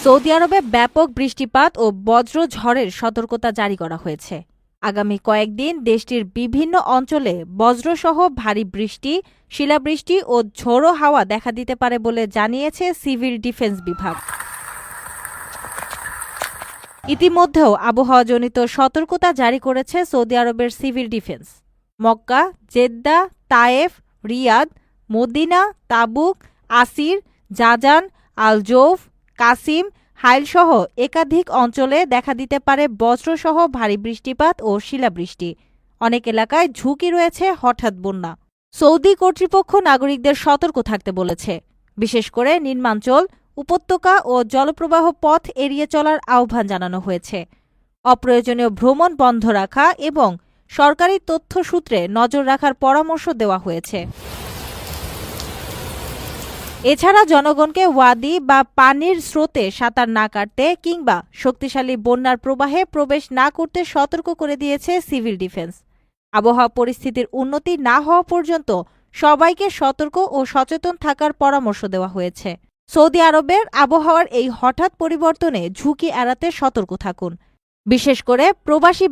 Saudi আরবে ব্যাপক বৃষ্টিপাত ও বজ্র ঝড়ের সতর্কতা জারি করা হয়েছে। আগামী কয়েকদিন দেশটির বিভিন্ন অঞ্চলে বজ্রসহ ভারী বৃষ্টি, শিলাবৃষ্টি ও ঝোড়ো হাওয়া দেখা দিতে পারে বলে জানিয়েছে সিভিল ডিফেন্স বিভাগ। ইতিমধ্যেও আবহাওয়াজনিত সতর্কতা জারি করেছে সৌদি আরবের civil defence. Mecca, Jeddah, Taif, Riyadh, Medina, Tabuk, Asir, Jazan, Al Jouf, Qassim, হাইলসহ একাধিক অঞ্চলে দেখা দিতে পারে বজ্রসহ ভারী বৃষ্টিপাত ও শিলাবৃষ্টি। অনেক এলাকায় ঝুঁকি রয়েছে হঠাৎ বন্যা। সৌদি কর্তৃপক্ষ নাগরিকদের সতর্ক থাকতে বলেছে। বিশেষ করে নিম্নাঞ্চল, উপত্যকা ও জলপ্রবাহ পথ এড়িয়ে চলার আহ্বান জানানো হয়েছে। অপ্রয়োজনীয় ভ্রমণ বন্ধ রাখা এবং সরকারি তথ্যসূত্রে নজর রাখার পরামর্শ দেওয়া হয়েছে। এছাড়া জনগণকে ওয়াদি বা পানির স্রোতে সাঁতার না কাটতে কিংবা শক্তিশালী বন্যার প্রবাহে প্রবেশ না করতে সতর্ক করে দিয়েছে সিভিল ডিফেন্স। আবহাওয়া পরিস্থিতির উন্নতি না হওয়া পর্যন্ত সবাইকে সতর্ক ও সচেতন থাকার পরামর্শ দেওয়া হয়েছে। সৌদি আরবের আবহাওয়ার এই হঠাৎ পরিবর্তনে ঝুঁকি এড়াতে সতর্ক থাকুন। বিশেষ করে প্রবাসী